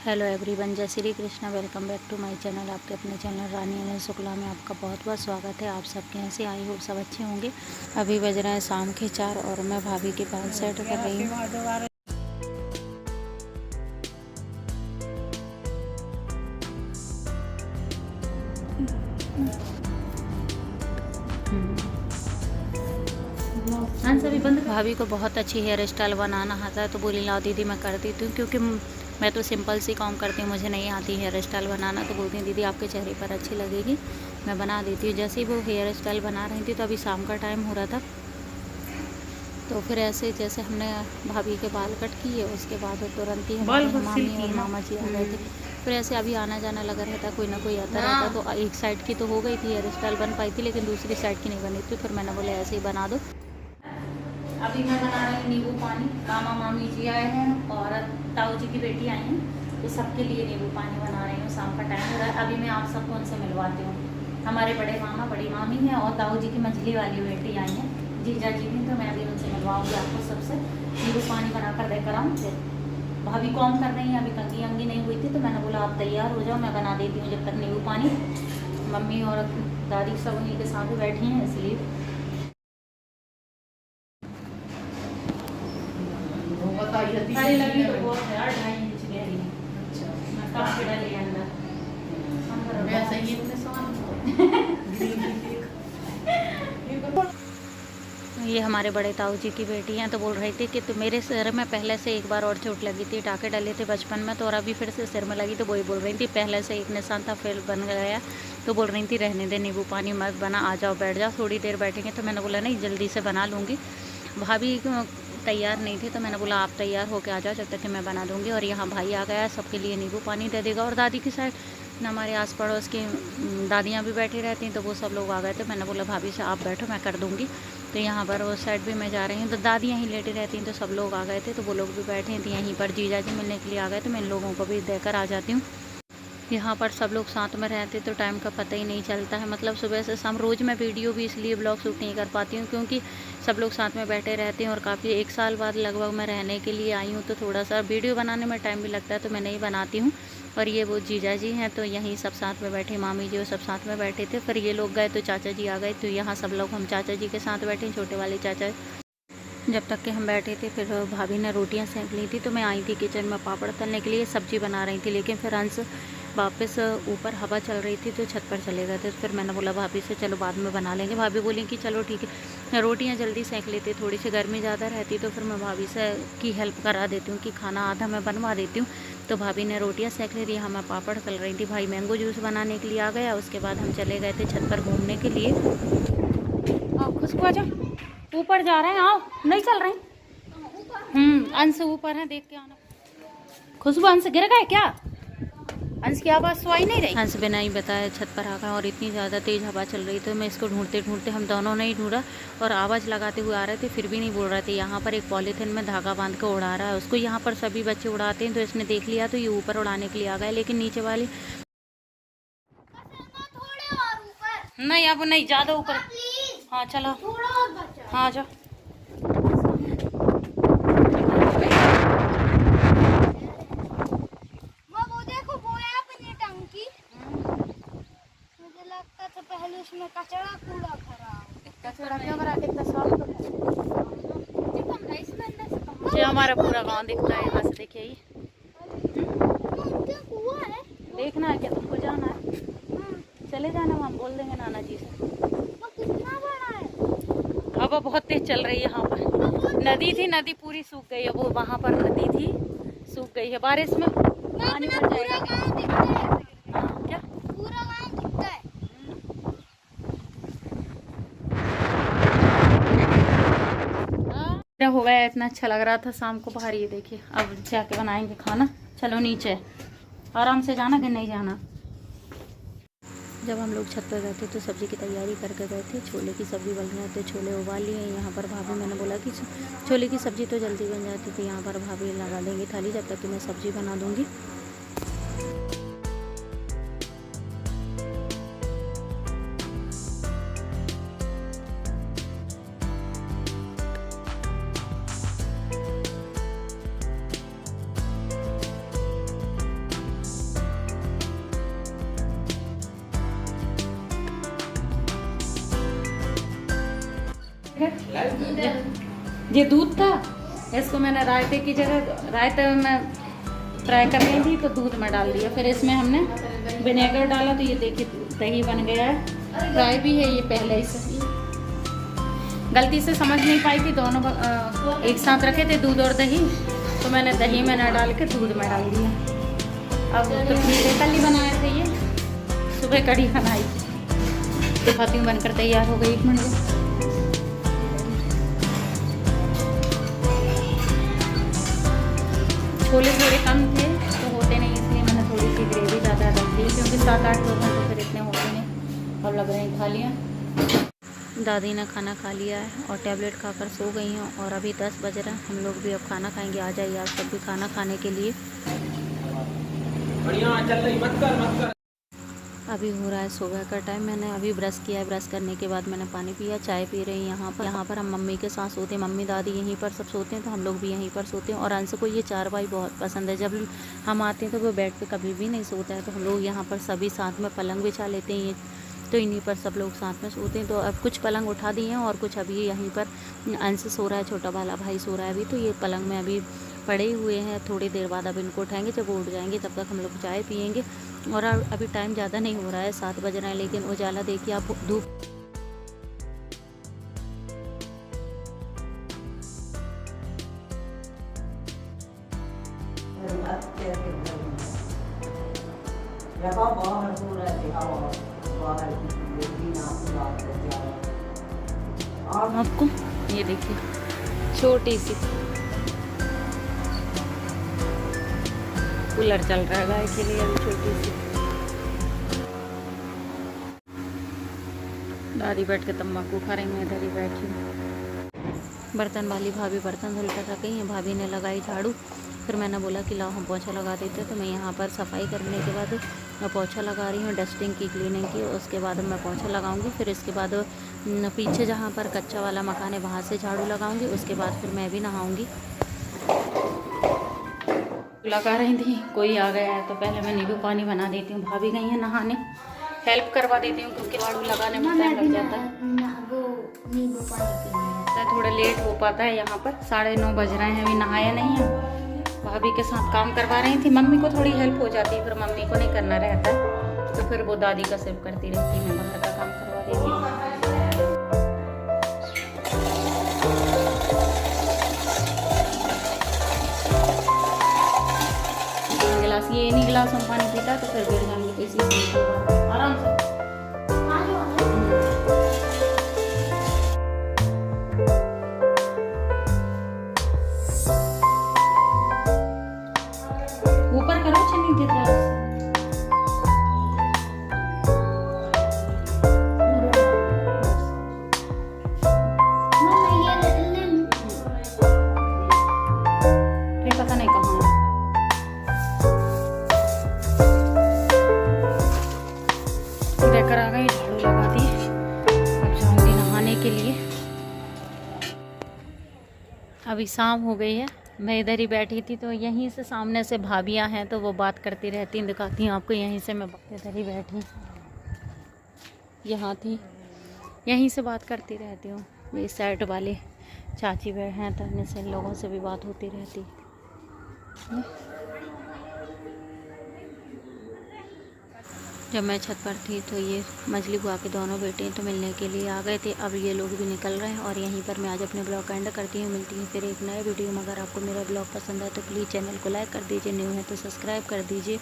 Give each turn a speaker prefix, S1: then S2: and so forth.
S1: Hello everyone, Jai Shri Krishna. Welcome back to my channel. आपके अपने channel रानी अनिल शुक्ला में आपका बहुत बहुत स्वागत है। आप सब कैसे, आई होप सब अच्छे होंगे। अभी बज रहे हैं शाम के 4 और मैं भाभी के बाल सेट कर रही हूँ। हाँ, सभी बंद। भाभी को बहुत अच्छी हेयर स्टाइल बनाना आता है तो बोली लाओ दीदी मैं कर देती हूँ, क्योंकि मैं तो सिंपल सी काम करती हूँ, मुझे नहीं आती हेयर स्टाइल बनाना। तो बोलती हैं दीदी आपके चेहरे पर अच्छी लगेगी, मैं बना देती हूँ। जैसे ही वो हेयर स्टाइल बना रही थी तो अभी शाम का टाइम हो रहा था, तो फिर ऐसे जैसे हमने भाभी के बाल कट किए उसके बाद तुरंत ही हमारे मामी और मामा जी आ गए थे। फिर ऐसे अभी आना जाना लगा रहता, कोई ना कोई आता रहता। तो एक साइड की तो हो गई थी हेयर स्टाइल, बन पाई थी, लेकिन दूसरी साइड की नहीं बनी थी। फिर मैंने बोला ऐसे ही बना दो। अभी मैं बना रही हूँ नींबू पानी। मामा मामी जी आए हैं और ताऊ जी की बेटी आई हैं, तो सबके लिए नींबू पानी बना रही हूँ। शाम का टाइम हो रहा है। अभी मैं आप सबको उनसे मिलवाती हूँ। हमारे बड़े मामा बड़ी मामी हैं और ताऊ जी की मछली वाली बेटी आई हैं, जीजा जी भी। तो मैं अभी उनसे मिलवाऊँगी आपको सबसे। नींबू पानी बना कर देकर आऊँ। फिर भाभी कॉम कर रही हैं, अभी कंगी अंगी नहीं हुई थी, तो मैंने बोला आप तैयार हो जाओ, मैं बना देती हूँ जब तक नींबू पानी। मम्मी और दादी सब उन्हीं के साथ बैठी हैं, इसलिए सारी लगी तो बहुत है यार, 2.5 इंच गहरी। अच्छा, मैं काफी डाली अंदर। वैसे ही ये हमारे बड़े ताऊ जी की बेटी हैं, तो बोल रही थी कि तो मेरे सिर में पहले से एक बार और चोट लगी थी, टाके डले थे बचपन में, तो और अभी फिर से सिर में लगी। तो वही बोल रही थी पहले से एक निशान था फिर बन गया। तो बोल रही थी रहने दे, नींबू पानी मत बना, आ जाओ बैठ जाओ, थोड़ी देर बैठेंगे। तो मैंने बोला नहीं, जल्दी से बना लूँगी। भाभी तैयार नहीं थी, तो मैंने बोला आप तैयार होके आ जाओ जब तक कि मैं बना दूँगी। और यहाँ भाई आ गया, सबके लिए नींबू पानी दे देगा। और दादी की साइड हमारे आस पड़ोस की दादियाँ भी बैठी रहती हैं, तो वो सब लोग आ गए थे। मैंने बोला भाभी से आप बैठो, मैं कर दूँगी। तो यहाँ पर उस साइड भी मैं जा रही हूँ, तो दादियाँ ही लेटी रहती हैं, तो सब लोग आ गए थे, तो वो लोग भी बैठे थे यहीं पर। जीजा जी मिलने के लिए आ गए, तो मैं इन लोगों को भी देकर आ जाती हूँ। यहाँ पर सब लोग साथ में रहते तो टाइम का पता ही नहीं चलता है। मतलब सुबह से शाम रोज़ मैं वीडियो भी इसलिए ब्लॉग शूट नहीं कर पाती हूँ, क्योंकि सब लोग साथ में बैठे रहते हैं। और काफ़ी 1 साल बाद लगभग मैं रहने के लिए आई हूँ, तो थोड़ा सा वीडियो बनाने में टाइम भी लगता है, तो मैं नहीं बनाती हूँ। और ये वो जीजा जी हैं, तो यहीं सब साथ में बैठे, मामी जी वो सब साथ में बैठे थे। फिर ये लोग गए तो चाचा जी आ गए, तो यहाँ सब लोग हम चाचा जी के साथ बैठे, छोटे वाले चाचा। जब तक कि हम बैठे थे फिर भाभी ने रोटियां सेंक ली थी, तो मैं आई थी किचन में पापड़ तलने के लिए, सब्जी बना रही थी। लेकिन फिर अंश वापस ऊपर हवा चल रही थी तो छत पर चले गए थे। फिर मैंने बोला भाभी से चलो बाद में बना लेंगे। भाभी बोली कि चलो ठीक है, रोटियां जल्दी सेंक लेती, थोड़ी सी गर्मी ज़्यादा रहती तो फिर मैं भाभी से की हेल्प करा देती हूँ कि खाना आधा मैं बनवा देती हूँ। तो भाभी ने रोटियाँ सेंक ली थी, हाँ मैं पापड़ तल रही थी। भाई मैंगो जूस बनाने के लिए आ गया। उसके बाद हम चले गए थे छत पर घूमने के लिए। खुशबू आ जाओ, ऊपर जा रहे हैं, आओ, नहीं चल रहे हैं। अंश ऊपर है, देख के आना। खुशबू अंश गिर गए क्या? अंश की आवाज़ सुनाई नहीं रही। अंश बिना ही बताया छत पर आ गया और इतनी ज़्यादा तेज़ हवा चल रही, तो मैं इसको ढूंढते ढूंढते, हम दोनों ने ही ढूंढा और आवाज़ लगाते हुए आ रहे थे, फिर भी नहीं बोल रहे थे। यहाँ पर एक पॉलीथिन में धागा बांध कर उड़ा रहा है उसको। यहाँ पर सभी बच्चे उड़ाते हैं, तो इसने देख लिया तो ये ऊपर उड़ाने के लिए आ गया, लेकिन नीचे वाली नहीं, अब नहीं, ज़्यादा ऊपर। हाँ चलो, हाँ जाओ।
S2: पहले उसमें कचरा कूड़ा भरा।
S1: कचरा क्यों भरा? कितना साफ तो है। ये हमारा पूरा गांव दिखता है यहाँ से, देखिए ही। देखना है क्या तुमको? जाना है, चले जाना, हम बोल देंगे नाना जी से।
S2: कितना बड़ा है?
S1: हवा बहुत तेज चल रही है यहाँ पर। नदी थी, नदी पूरी सूख गई है। वो वहाँ पर नदी थी, सूख गई है बारिश में, पानी भर जाएगा। क्या
S2: पूरा गाँव दिखता है?
S1: हो गया, इतना अच्छा लग रहा था शाम को बाहर। ये देखिए, अब जाके बनाएंगे खाना। चलो नीचे, आराम से जाना कि नहीं जाना। जब हम लोग छत पर गए थे तो सब्ज़ी की तैयारी करके गए थे। छोले की सब्ज़ी बन गई, तो छोले उबाल लिए यहाँ पर भाभी। मैंने बोला कि छोले की सब्ज़ी तो जल्दी बन जाती थी, यहाँ पर भाभी लगा देंगी थाली, जब तक कि मैं सब्ज़ी बना दूँगी। ये दूध था, इसको मैंने रायते की जगह रायते में फ्राई कर रही थी तो दूध में डाल दिया। फिर इसमें हमने विनेगर डाला तो ये देखिए दही बन गया है। फ्राई भी है ये पहले ही से। गलती से समझ नहीं पाई थी, दोनों एक साथ रखे थे दूध और दही, तो मैंने दही में ना डाल के दूध में डाल दिया। अब तो कल ही बनाए थे ये, सुबह कढ़ी बनाई थी। दिखाती हूँ बनकर तैयार हो गई, 1 मिनट में। छोले थोड़े कम थे तो होते नहीं, इसलिए मैंने थोड़ी सी ग्रेवी ज़्यादा रख दी, क्योंकि 7-8 लोग हैं तो फिर इतने होते नहीं। अब लग रहे हैं खा लिया। दादी ने खाना खा लिया है और टैबलेट खाकर सो गई हैं और अभी 10 बज रहे हैं। हम लोग भी अब खाना खाएंगे। आ जाइए आप सब भी खाना खाने के लिए।
S3: बढ़िया चल रही, मत कर।
S1: अभी हो रहा है सुबह का टाइम। मैंने अभी ब्रश किया है, ब्रश करने के बाद मैंने पानी पिया, चाय पी रही यहाँ पर हम मम्मी के साथ सोते हैं। मम्मी दादी यहीं पर सब सोते हैं तो हम लोग भी यहीं पर सोते हैं। और अंश को ये चारपाई बहुत पसंद है। जब हम आते हैं तो वो बेड पे कभी भी नहीं सोता है, तो हम लोग यहाँ पर सभी साथ में पलंग बिछा लेते हैं, तो इन्हीं पर सब लोग साथ में सोते हैं। तो अब कुछ पलंग उठा दिए हैं और कुछ अभी यहीं पर अंश सो रहा है, छोटा वाला भाई सो रहा है अभी, तो ये पलंग में अभी पड़े हुए हैं। थोड़ी देर बाद अब इनको उठाएंगे, जब वो उठ जाएंगे तब तक हम लोग चाय पियेंगे। और अभी टाइम ज़्यादा नहीं हो रहा है, 7 बज रहे हैं, लेकिन उजाला देखिए आप, धूप आपको ये देखिए छोटी सी कूलर चल रहा है गाय के लिए, अभी छोटी सी। दादी बैठ के तम्बाकू खा रही, मैं इधर ही बैठी हूँ। बर्तन वाली भाभी बर्तन धुल कर रख गई हैं। भाभी ने लगाई झाड़ू, फिर मैंने बोला कि लाओ हम पोछा लगा देते हैं। तो मैं यहाँ पर सफाई करने के बाद मैं पोछा लगा रही हूँ, डस्टिंग की, क्लीनिंग की। उसके बाद मैं पोछा लगाऊंगी, फिर इसके बाद पीछे जहाँ पर कच्चा वाला मकान है वहाँ से झाड़ू लगाऊंगी। उसके बाद फिर मैं भी नहाऊंगी। लगा रही थी, कोई आ गया है तो पहले मैं नींबू पानी बना देती हूँ। भाभी गई है नहाने, हेल्प करवा देती हूँ क्योंकि झाड़ू लगाने में टाइम लग जाता है। थोड़ा लेट हो पाता है यहाँ पर, 9:30 बज रहे हैं, अभी नहाया नहीं है। भाभी के साथ काम करवा रही थी। मम्मी को थोड़ी हेल्प हो जाती है, फिर मम्मी को नहीं करना रहता है, तो फिर वो दादी का सिर्फ करती रहती है। मैं बाहर का काम करवा देती हूँ। गिलास, ये नहीं गिलास हम पानी पीता तो फिर गिर जाएंगे, इसी आराम से। ऊपर करो, चन्नी गिर रहा है। ये पता नहीं कहाँ है। लेकर आ गई, झाड़ू लगा दी, अब जाऊंगी नहाने के लिए। अभी शाम हो गई है, मैं इधर ही बैठी थी तो यहीं से सामने से भाभियाँ हैं तो वो बात करती रहती हैं, दिखाती हूँ आपको। यहीं से मैं इधर ही बैठी, यहाँ थी, यहीं से बात करती रहती हूँ। ये साइड वाले चाची बहन हैं तो इनसे, इन लोगों से भी बात होती रहती है। जब मैं छत पर थी तो ये मछली बुआ के दोनों बेटे तो मिलने के लिए आ गए थे। अब ये लोग भी निकल रहे हैं और यहीं पर मैं आज अपने ब्लॉग का एंड करती हूँ। मिलती हूँ फिर एक नए वीडियो में। अगर आपको मेरा ब्लॉग पसंद है तो प्लीज़ चैनल को लाइक कर दीजिए, न्यू है तो सब्सक्राइब कर दीजिए।